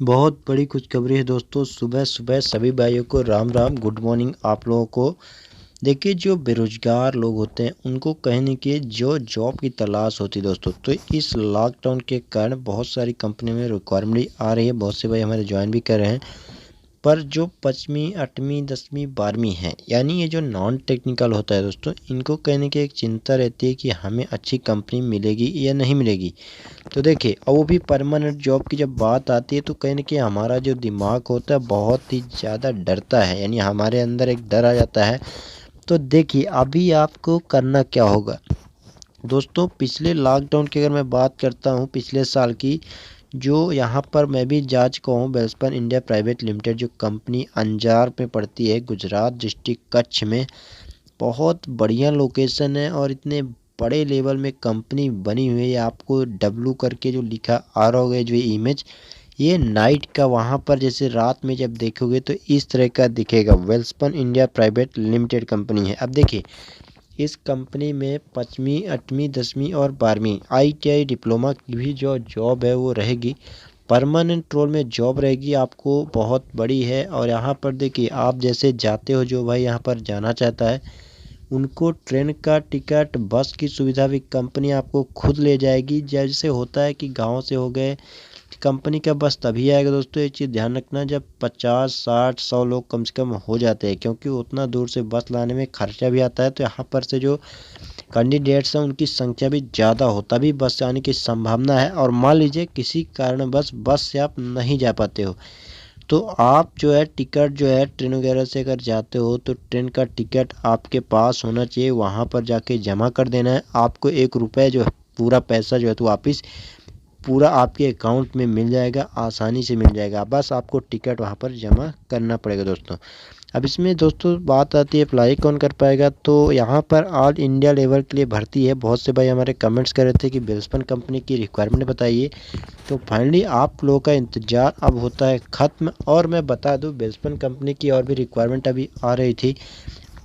बहुत बड़ी खुशखबरी है दोस्तों। सुबह सुबह सभी भाइयों को राम राम, गुड मॉर्निंग आप लोगों को। देखिए, जो बेरोजगार लोग होते हैं उनको कहीं न कहीं जो जॉब की तलाश होती है दोस्तों, तो इस लॉकडाउन के कारण बहुत सारी कंपनी में रिक्वायरमेंट आ रही है। बहुत से भाई हमारे ज्वाइन भी कर रहे हैं। पर जो 5वीं 8वीं 10वीं 12वीं है, यानी ये जो नॉन टेक्निकल होता है दोस्तों, इनको कहीं न कहीं एक चिंता रहती है कि हमें अच्छी कंपनी मिलेगी या नहीं मिलेगी। तो देखिए, और वो भी परमानेंट जॉब की जब बात आती है तो कहीं न कहीं हमारा जो दिमाग होता है बहुत ही ज़्यादा डरता है, यानी हमारे अंदर एक डर आ जाता है। तो देखिए, अभी आपको करना क्या होगा दोस्तों। पिछले लॉकडाउन की अगर मैं बात करता हूँ पिछले साल की, जो यहाँ पर मैं भी जा चुका हूँ, वेलस्पन इंडिया प्राइवेट लिमिटेड जो कंपनी अंजार में पड़ती है, गुजरात डिस्ट्रिक्ट कच्छ में। बहुत बढ़िया लोकेशन है और इतने बड़े लेवल में कंपनी बनी हुई है। आपको डब्लू करके जो लिखा आ रहा होगा, जो इमेज, ये नाइट का वहाँ पर जैसे रात में जब देखोगे तो इस तरह का दिखेगा। Welspun India private limited company है। अब देखिए, इस कंपनी में 5वीं 8वीं 10वीं और 12वीं ITI डिप्लोमा की भी जो जॉब है वो रहेगी। परमानेंट रोल में जॉब रहेगी, आपको बहुत बड़ी है। और यहाँ पर देखिए, आप जैसे जाते हो, जो भाई यहाँ पर जाना चाहता है उनको ट्रेन का टिकट, बस की सुविधा भी कंपनी आपको खुद ले जाएगी। जैसे होता है कि गांव से हो गए, कंपनी का बस तभी आएगा दोस्तों। ये चीज़ ध्यान रखना, जब 50 60 100 लोग कम से कम हो जाते हैं, क्योंकि उतना दूर से बस लाने में खर्चा भी आता है। तो यहाँ पर से जो कैंडिडेट्स हैं उनकी संख्या भी ज़्यादा हो, तभी बस आने की संभावना है। और मान लीजिए किसी कारणवश बस से आप नहीं जा पाते हो, तो आप जो है टिकट जो है ट्रेन वगैरह से अगर जाते हो तो ट्रेन का टिकट आपके पास होना चाहिए। वहाँ पर जाके जमा कर देना है। आपको 1 रुपये जो है पूरा पैसा जो है तो वापस पूरा आपके अकाउंट में मिल जाएगा, आसानी से मिल जाएगा। बस आपको टिकट वहाँ पर जमा करना पड़ेगा दोस्तों। अब इसमें दोस्तों बात आती है अप्लाई कौन कर पाएगा, तो यहाँ पर ऑल इंडिया लेवल के लिए भर्ती है। बहुत से भाई हमारे कमेंट्स कर रहे थे कि वेलस्पन कंपनी की रिक्वायरमेंट बताइए। तो फाइनली आप लोगों का इंतज़ार अब होता है ख़त्म। और मैं बता दूं, वेलस्पन कंपनी की और भी रिक्वायरमेंट अभी आ रही थी,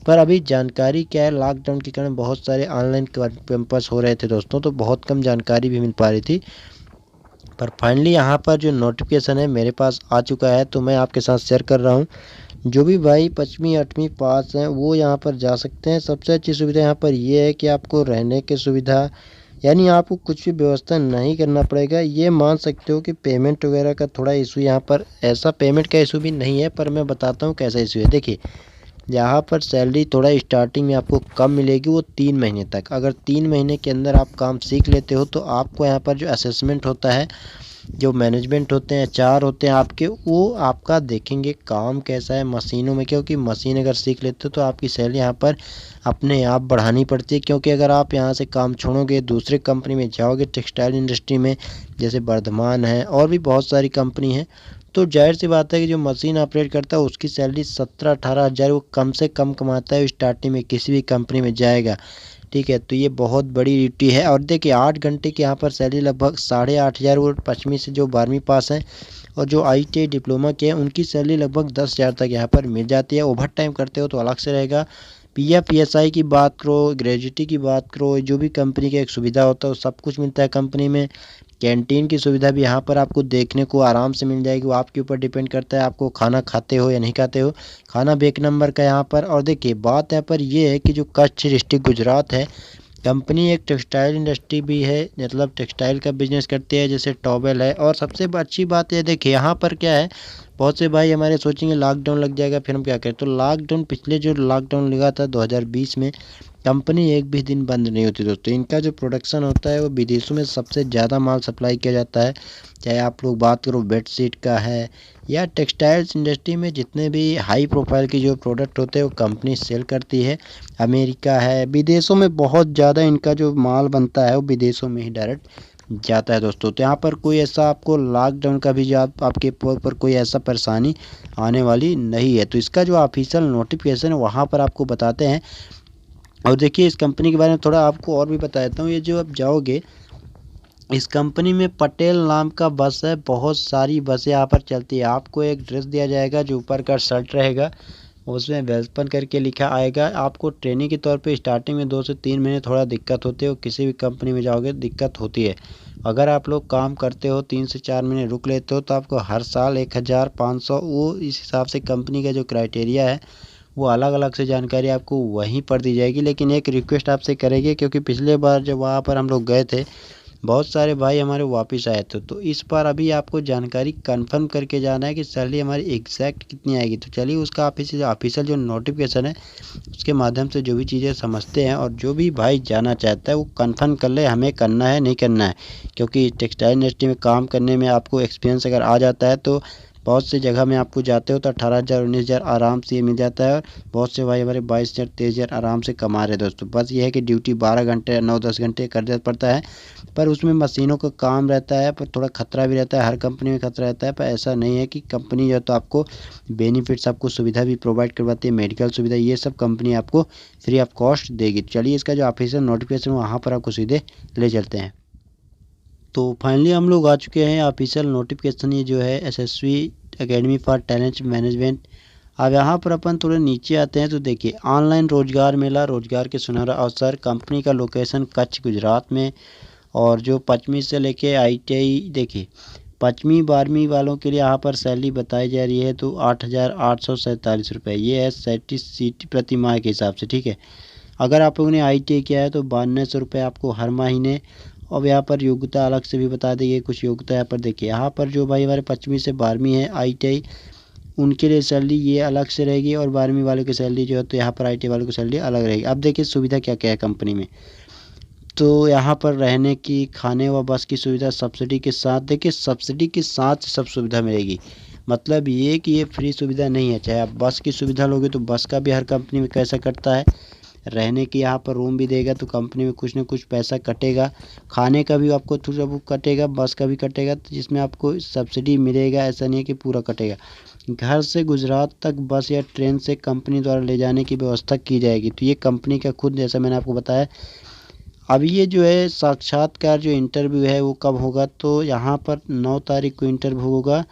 पर अभी जानकारी क्या है, लॉकडाउन के कारण बहुत सारे ऑनलाइन कैंपस हो रहे थे दोस्तों, तो बहुत कम जानकारी भी मिल पा रही थी। पर फाइनली यहाँ पर जो नोटिफिकेशन है मेरे पास आ चुका है, तो मैं आपके साथ शेयर कर रहा हूँ। जो भी भाई 5वीं 8वीं पास हैं वो यहाँ पर जा सकते हैं। सबसे अच्छी सुविधा यहाँ पर ये है कि आपको रहने की सुविधा, यानी आपको कुछ भी व्यवस्था नहीं करना पड़ेगा। ये मान सकते हो कि पेमेंट वगैरह का थोड़ा इशू यहाँ पर, ऐसा पेमेंट का इशू भी नहीं है, पर मैं बताता हूँ कैसा इशू है। देखिए, यहाँ पर सैलरी थोड़ा स्टार्टिंग में आपको कम मिलेगी, वो 3 महीने तक। अगर 3 महीने के अंदर आप काम सीख लेते हो तो आपको यहाँ पर जो असेसमेंट होता है, जो मैनेजमेंट होते हैं, HR होते हैं आपके, वो आपका देखेंगे काम कैसा है मशीनों में। क्योंकि मशीन अगर सीख लेते हो तो आपकी सैलरी यहाँ पर अपने आप बढ़ानी पड़ती है। क्योंकि अगर आप यहाँ से काम छोड़ोगे, दूसरे कंपनी में जाओगे टेक्सटाइल इंडस्ट्री में, जैसे वर्धमान है और भी बहुत सारी कंपनी है, तो जाहिर सी बात है कि जो मशीन ऑपरेट करता है उसकी सैलरी 17-18 हज़ार वो कम से कम कमाता है स्टार्टिंग में, किसी भी कंपनी में जाएगा। ठीक है, तो ये बहुत बड़ी ड्यूटी है। और देखिए, 8 घंटे की यहाँ पर सैलरी लगभग 8,500 वो 5वीं से जो 12वीं पास हैं, और जो ITI डिप्लोमा के हैं उनकी सैलरी लगभग 10,000 तक यहाँ पर मिल जाती है। ओवर टाइम करते हो तो अलग से रहेगा। PF PSI की बात करो, ग्रेजुटी की बात करो, जो भी कंपनी का एक सुविधा होता है वो सब कुछ मिलता है कंपनी में। कैंटीन की सुविधा भी यहाँ पर आपको देखने को आराम से मिल जाएगी। वो आपके ऊपर डिपेंड करता है आपको खाना खाते हो या नहीं खाते हो। खाना भी 1 नंबर का यहाँ पर। और देखिए, बात यहाँ पर ये है कि जो कच्छ डिस्ट्रिक्ट गुजरात है, कंपनी एक टेक्सटाइल इंडस्ट्री भी है, मतलब टेक्सटाइल का बिजनेस करती है, जैसे टॉवेल है। और सबसे अच्छी बात ये देखिए, यहाँ पर क्या है, बहुत से भाई हमारे सोचेंगे लॉकडाउन लग जाएगा फिर हम क्या करें। तो लॉकडाउन, पिछले जो लॉकडाउन लगा था 2020 में, कंपनी एक भी दिन बंद नहीं होती दोस्तों। इनका जो प्रोडक्शन होता है वो विदेशों में सबसे ज़्यादा माल सप्लाई किया जाता है। चाहे आप लोग बात करो बेडशीट का है या टेक्सटाइल्स इंडस्ट्री में, जितने भी हाई प्रोफाइल के जो प्रोडक्ट होते हैं वो कंपनी सेल करती है। अमेरिका है, विदेशों में बहुत ज़्यादा इनका जो माल बनता है वो विदेशों में ही डायरेक्ट जाता है दोस्तों। तो यहाँ पर कोई ऐसा आपको लॉकडाउन का भी आपके ऊपर कोई ऐसा परेशानी आने वाली नहीं है। तो इसका जो ऑफिशियल नोटिफिकेशन है वहाँ पर आपको बताते हैं। और देखिए, इस कंपनी के बारे में थोड़ा आपको और भी बता देता हूँ। ये जो आप जाओगे, इस कंपनी में पटेल नाम का बस है, बहुत सारी बसें यहाँ पर चलती है। आपको एक ड्रेस दिया जाएगा जो ऊपर का शर्ट रहेगा, उसमें वेलस्पन करके लिखा आएगा। आपको ट्रेनिंग के तौर पे स्टार्टिंग में 2 से 3 महीने थोड़ा दिक्कत होती है, और किसी भी कंपनी में जाओगे दिक्कत होती है। अगर आप लोग काम करते हो 3 से 4 महीने रुक लेते हो तो आपको हर साल 1500, वो इस हिसाब से कंपनी का जो क्राइटेरिया है वो अलग अलग से जानकारी आपको वहीं पर दी जाएगी। लेकिन एक रिक्वेस्ट आपसे करेंगे, क्योंकि पिछले बार जब वहाँ पर हम लोग गए थे बहुत सारे भाई हमारे वापस आए थे, तो इस बार अभी आपको जानकारी कंफर्म करके जाना है कि सैलरी हमारी एग्जैक्ट कितनी आएगी। तो चलिए उसका ऑफिशियल जो नोटिफिकेशन है उसके माध्यम से जो भी चीज़ें समझते हैं, और जो भी भाई जाना चाहता है वो कंफर्म कर ले हमें करना है नहीं करना है। क्योंकि टेक्सटाइल इंडस्ट्री में काम करने में आपको एक्सपीरियंस अगर आ जाता है तो बहुत से जगह में आपको जाते हो तो 18,000 19,000 आराम से ये मिल जाता है। और बहुत से भाई हमारे 22,000 23,000 आराम से कमा रहे दोस्तों। बस ये है कि ड्यूटी 12 घंटे 9-10 घंटे करना पड़ता है, पर उसमें मशीनों का काम रहता है, पर थोड़ा खतरा भी रहता है। हर कंपनी में खतरा रहता है, पर ऐसा नहीं है कि कंपनी जो तो आपको बेनिफिट्स आपको सुविधा भी प्रोवाइड करवाती है, मेडिकल सुविधा ये सब कंपनी आपको फ्री ऑफ कॉस्ट देगी। चलिए इसका जो ऑफिशियल नोटिफिकेशन वहाँ पर आपको सीधे ले चलते हैं। तो फाइनली हम लोग आ चुके हैं ऑफिशियल नोटिफिकेशन, ये जो है SSV academy for talent management. अब यहाँ पर अपन थोड़े नीचे आते हैं तो देखिए ऑनलाइन रोजगार मेला, रोजगार के सुनहरा अवसर। कंपनी का लोकेशन कच्छ गुजरात में। और जो 5वीं से लेके ITI देखिए 5वीं 12वीं वालों के लिए यहाँ पर सैलरी बताई जा रही है तो 8,847 रुपये, ये है सीटी प्रति माह के हिसाब से, ठीक है। अगर आप लोगों ने ITI किया है तो 9200 रुपये आपको हर महीने। और यहाँ पर योग्यता अलग से भी बता देंगे कुछ योग्यता। यहाँ पर देखिए यहाँ पर जो भाई हमारे 5वीं से 12वीं है ITI उनके लिए सैलरी ये अलग से रहेगी, और 12वीं वालों की सैलरी जो है तो यहाँ पर ITI वालों की सैलरी अलग रहेगी। अब देखिए सुविधा क्या क्या है कंपनी में। तो यहाँ पर रहने की, खाने व बस की सुविधा सब्सिडी के साथ। देखिए सब्सिडी के साथ सब सुविधा मिलेगी, मतलब ये कि ये फ्री सुविधा नहीं है। चाहे आप बस की सुविधा लोगे तो बस का भी हर कंपनी में कैसा कटता है। रहने की यहाँ पर रूम भी देगा तो कंपनी में कुछ ना कुछ पैसा कटेगा। खाने का भी आपको थोड़ा बहुत कटेगा, बस का भी कटेगा, तो जिसमें आपको सब्सिडी मिलेगा, ऐसा नहीं है कि पूरा कटेगा। घर से गुजरात तक बस या ट्रेन से कंपनी द्वारा ले जाने की व्यवस्था की जाएगी। तो ये कंपनी का खुद, जैसा मैंने आपको बताया। अब ये जो है साक्षात्कार जो इंटरव्यू है वो कब होगा, तो यहाँ पर 9 तारीख को इंटरव्यू होगा,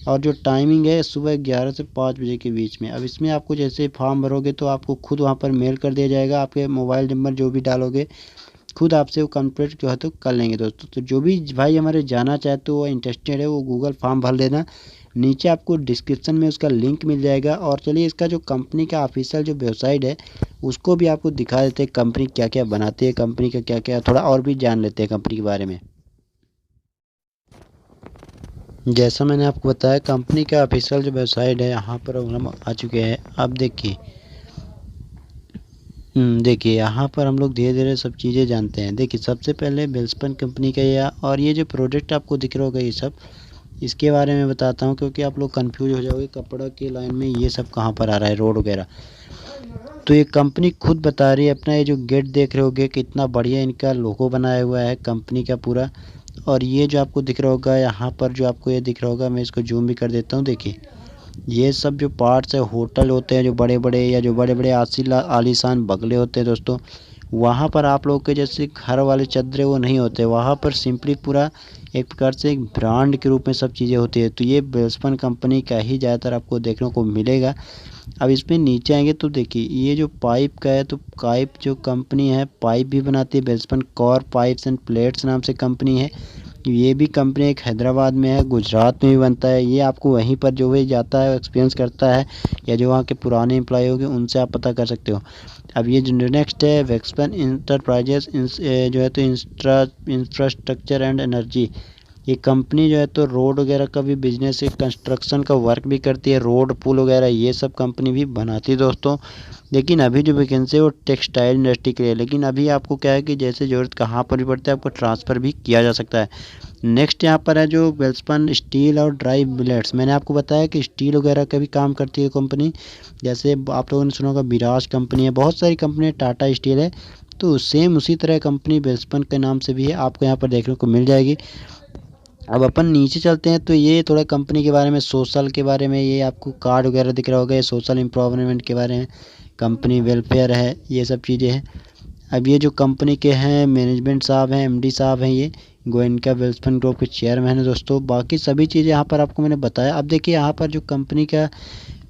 और जो टाइमिंग है सुबह 11 से 5 बजे के बीच में। अब इसमें आपको जैसे फॉर्म भरोगे तो आपको खुद वहाँ पर मेल कर दिया जाएगा, आपके मोबाइल नंबर जो भी डालोगे खुद आपसे वो कंप्लीट जो है तो कर लेंगे दोस्तों। तो जो भी भाई हमारे जाना चाहते हो, इंटरेस्टेड है, वो गूगल फॉर्म भर लेना। नीचे आपको डिस्क्रिप्शन में उसका लिंक मिल जाएगा। और चलिए इसका जो कंपनी का ऑफिशियल जो वेबसाइट है उसको भी आपको दिखा देते हैं, कंपनी क्या क्या बनाती है, कंपनी का क्या क्या, थोड़ा और भी जान लेते हैं कंपनी के बारे में। जैसा मैंने आपको बताया कंपनी का ऑफिशियल जो वेबसाइट है यहाँ पर हम आ चुके हैं। अब देखिए यहाँ पर हम लोग धीरे धीरे सब चीज़ें जानते हैं। देखिए सबसे पहले वेलस्पन कंपनी का यह, और ये जो प्रोडक्ट आपको दिख रहा होगा ये सब, इसके बारे में बताता हूँ क्योंकि आप लोग कंफ्यूज हो जाओगे कपड़ा की लाइन में ये सब कहाँ पर आ रहा है, रोड वगैरह। तो ये कंपनी खुद बता रही है। अपना ये जो गेट देख रहे होगे कितना बढ़िया इनका लोगो बनाया हुआ है कंपनी का पूरा। और ये जो आपको दिख रहा होगा यहाँ पर, जो आपको ये दिख रहा होगा, मैं इसको जूम भी कर देता हूँ। देखिए ये सब जो पार्ट्स है, होटल होते हैं जो बड़े बड़े, या जो बड़े बड़े आलीशान बंगले होते हैं दोस्तों, वहाँ पर आप लोग के जैसे घर वाले चद्दरे वो नहीं होते। वहाँ पर सिंपली पूरा एक प्रकार से एक ब्रांड के रूप में सब चीज़ें होती है। तो ये वेलस्पन कंपनी का ही ज़्यादातर आपको देखने को मिलेगा। अब इसमें नीचे आएंगे तो देखिए ये जो पाइप का है, तो पाइप जो कंपनी है पाइप भी बनाती है, Welspun corp pipes and plates नाम से कंपनी है। ये भी कंपनी एक हैदराबाद में है, गुजरात में भी बनता है। ये आपको वहीं पर जो भी जाता है एक्सपीरियंस करता है, या जो वहाँ के पुराने एम्प्लॉय होंगे उनसे आप पता कर सकते हो। अब ये जो नेक्स्ट है वेलस्पन इंटरप्राइजेस जो है तो इंफ्रास्ट्रक्चर एंड एनर्जी। ये कंपनी जो है तो रोड वगैरह का भी बिजनेस है, कंस्ट्रक्शन का वर्क भी करती है, रोड पुल वगैरह ये सब कंपनी भी बनाती है दोस्तों। लेकिन अभी जो वैकेंसी है वो टेक्सटाइल इंडस्ट्री के लिए। लेकिन अभी आपको क्या है कि जैसे ज़रूरत कहाँ पर भी पड़ता है आपको ट्रांसफ़र भी किया जा सकता है। नेक्स्ट यहाँ पर है जो वेलस्पन स्टील और ड्राई बिलेट्स। मैंने आपको बताया कि स्टील वगैरह का भी काम करती है कंपनी। जैसे आप लोगों ने सुना होगा विराज कंपनी है, बहुत सारी कंपनी है, टाटा स्टील है। तो सेम उसी तरह कंपनी वेलस्पन के नाम से भी है, आपको यहाँ पर देखने को मिल जाएगी। अब अपन नीचे चलते हैं तो ये थोड़ा कंपनी के बारे में, सोशल के बारे में, ये आपको कार्ड वगैरह दिख रहा होगा, ये सोशल एम्पावरमेंट के बारे में, कंपनी वेलफेयर है, ये सब चीज़ें हैं। अब ये जो कंपनी के हैं मैनेजमेंट साहब हैं, MD साहब हैं, गोयनका वेल्सफंड ग्रुप के चेयरमैन है दोस्तों। बाकी सभी चीज़ें यहाँ पर आपको मैंने बताया। अब देखिए यहाँ पर जो कंपनी का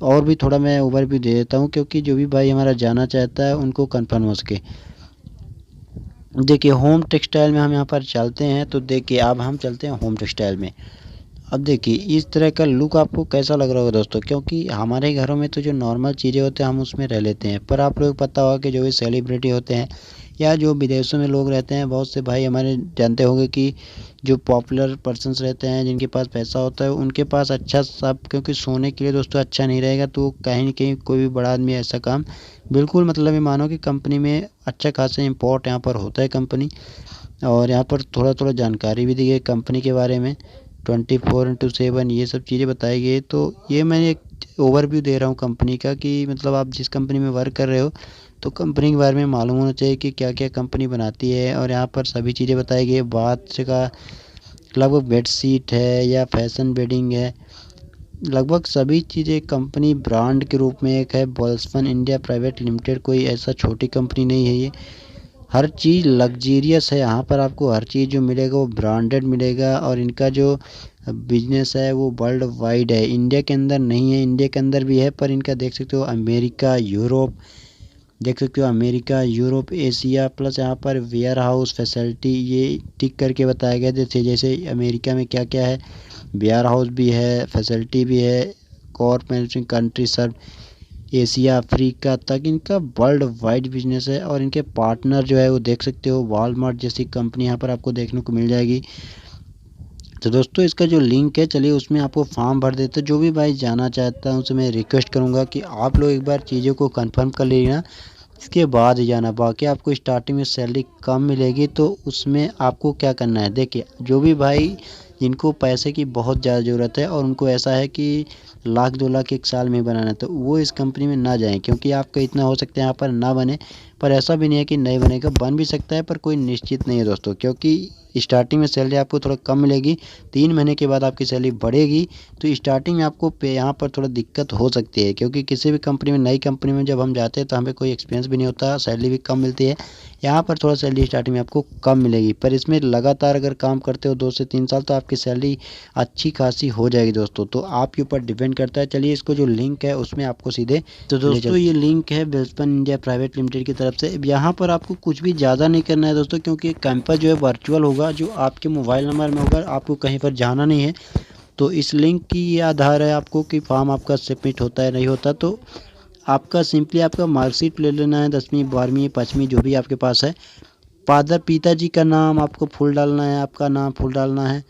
और भी थोड़ा मैं ओवरव्यू दे देता हूँ, क्योंकि जो भी भाई हमारा जाना चाहता है उनको कन्फर्म हो सके। देखिए होम टेक्सटाइल में हम यहाँ पर चलते हैं, तो देखिए अब हम चलते हैं होम टेक्सटाइल में। अब देखिए इस तरह का लुक आपको कैसा लग रहा होगा दोस्तों, क्योंकि हमारे घरों में तो जो नॉर्मल चीज़ें होते हैं हम उसमें रह लेते हैं, पर आप लोग पता होगा कि जो भी सेलिब्रिटी होते हैं या जो विदेशों में लोग रहते हैं, बहुत से भाई हमारे जानते होंगे कि जो पॉपुलर पर्सन्स रहते हैं जिनके पास पैसा होता है उनके पास अच्छा सब, क्योंकि सोने के लिए दोस्तों अच्छा नहीं रहेगा, तो कहीं ना कहीं कोई भी बड़ा आदमी ऐसा काम बिल्कुल मतलब ये मानो कि कंपनी में अच्छा खासा इम्पोर्ट यहाँ पर होता है कंपनी। और यहाँ पर थोड़ा थोड़ा जानकारी भी दी गई कंपनी के बारे में, 24/7 ये सब चीज़ें बताई गई। तो ये मैं एक ओवरव्यू दे रहा हूँ कंपनी का, कि मतलब आप जिस कंपनी में वर्क कर रहे हो तो कंपनी के बारे में मालूम होना चाहिए कि क्या क्या कंपनी बनाती है। और यहाँ पर सभी चीज़ें बताई गई है। बाथ का लगभग बेड शीट है या फैशन बेडिंग है, लगभग सभी चीज़ें कंपनी ब्रांड के रूप में एक है वेल्सपन इंडिया प्राइवेट लिमिटेड, कोई ऐसा छोटी कंपनी नहीं है ये। हर चीज़ लग्जीरियस है यहाँ पर, आपको हर चीज़ जो मिलेगा वो ब्रांडेड मिलेगा। और इनका जो बिजनेस है वो वर्ल्ड वाइड है, इंडिया के अंदर नहीं है, इंडिया के अंदर भी है पर इनका देख सकते हो अमेरिका यूरोप, देख सकते हो अमेरिका यूरोप एशिया, प्लस यहाँ पर वेयर हाउस फैसिलिटी ये टिक करके बताया गया। जैसे जैसे अमेरिका में क्या क्या है, वेयर हाउस भी है, फैसिलिटी भी है, कॉर्प मैन्युफैक्चरिंग कंट्री सर्व एशिया अफ्रीका तक, इनका वर्ल्ड वाइड बिजनेस है। और इनके पार्टनर जो है वो देख सकते हो वॉलमार्ट जैसी कंपनी यहाँ पर आपको देखने को मिल जाएगी। तो दोस्तों इसका जो लिंक है चलिए उसमें आपको फॉर्म भर देते हैं। जो भी भाई जाना चाहता है उनसे मैं रिक्वेस्ट करूँगा कि आप लोग एक बार चीज़ों को कंफर्म कर लीजिए, इसके बाद ही जाना। बाकी आपको स्टार्टिंग में सैलरी कम मिलेगी, तो उसमें आपको क्या करना है, देखिए जो भी भाई जिनको पैसे की बहुत ज़्यादा ज़रूरत है और उनको ऐसा है कि 1 लाख 2 लाख एक साल में बनाना है, तो वो इस कंपनी में ना जाएं, क्योंकि आपका इतना हो सकता है यहाँ पर ना बने। पर ऐसा भी नहीं है कि नहीं बनेगा, बन भी सकता है पर कोई निश्चित नहीं है दोस्तों, क्योंकि स्टार्टिंग में सैलरी आपको थोड़ा कम मिलेगी, 3 महीने के बाद आपकी सैलरी बढ़ेगी। तो स्टार्टिंग में आपको पे यहाँ पर थोड़ा दिक्कत हो सकती है, क्योंकि किसी भी कंपनी में नई कंपनी में जब हम जाते हैं तो हमें कोई एक्सपीरियंस भी नहीं होता, सैलरी भी कम मिलती है। यहाँ पर थोड़ा सैलरी स्टार्टिंग में आपको कम मिलेगी, पर इसमें लगातार अगर काम करते हो 2 से 3 साल तो आपकी सैलरी अच्छी खासी हो जाएगी दोस्तों। तो आपके ऊपर डिपेंड करता है। चलिए इसको जो लिंक है उसमें आपको सीधे तो दोस्तों ये लिंक है वेल्सपन इंडिया प्राइवेट लिमिटेड की तरफ से। यहाँ पर आपको कुछ भी ज़्यादा नहीं करना है दोस्तों, क्योंकि कैंपस जो है वर्चुअल होगा, जो आपके मोबाइल नंबर में होगा, आपको कहीं पर जाना नहीं है। तो इस लिंक की ये आधार है आपको कि फॉर्म आपका सबमिट होता है नहीं होता। तो आपका सिंपली आपका मार्कशीट ले लेना है, 10वीं 12वीं 5वीं जो भी आपके पास है, फादर पिताजी का नाम आपको फुल डालना है, आपका नाम फुल डालना है,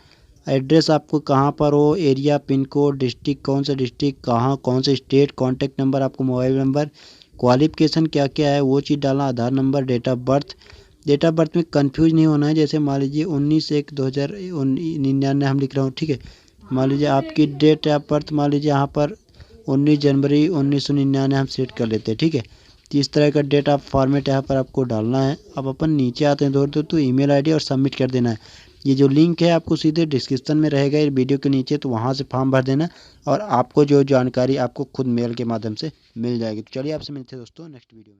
एड्रेस आपको कहाँ पर हो, एरिया पिन कोड डिस्ट्रिक्ट कौन सा डिस्ट्रिक्ट कहाँ कौन से स्टेट, कॉन्टैक्ट नंबर आपको मोबाइल नंबर, क्वालिफ़िकेशन क्या क्या है वो चीज़ डालना, Aadhaar number, date of birth. Date of birth में कंफ्यूज नहीं होना है, जैसे मान लीजिए 19/1/2099 हम लिख रहा हूँ, ठीक है। मान लीजिए आपकी डेट ऑफ बर्थ मान लीजिए यहाँ पर 19 जनवरी 1999 हम सेट कर लेते हैं, ठीक है। तो इस तरह का डेट ऑफ फॉर्मेट यहाँ पर आपको डालना है। अब अपन नीचे आते हैं दोस्तों, तो ईमेल आईडी और सबमिट कर देना है। ये जो लिंक है आपको सीधे डिस्क्रिप्शन में रहेगा ये वीडियो के नीचे, तो वहाँ से फॉर्म भर देना और आपको जो जानकारी आपको खुद मेल के माध्यम से मिल जाएगी। तो चलिए आपसे मिलते हैं दोस्तों नेक्स्ट वीडियो में।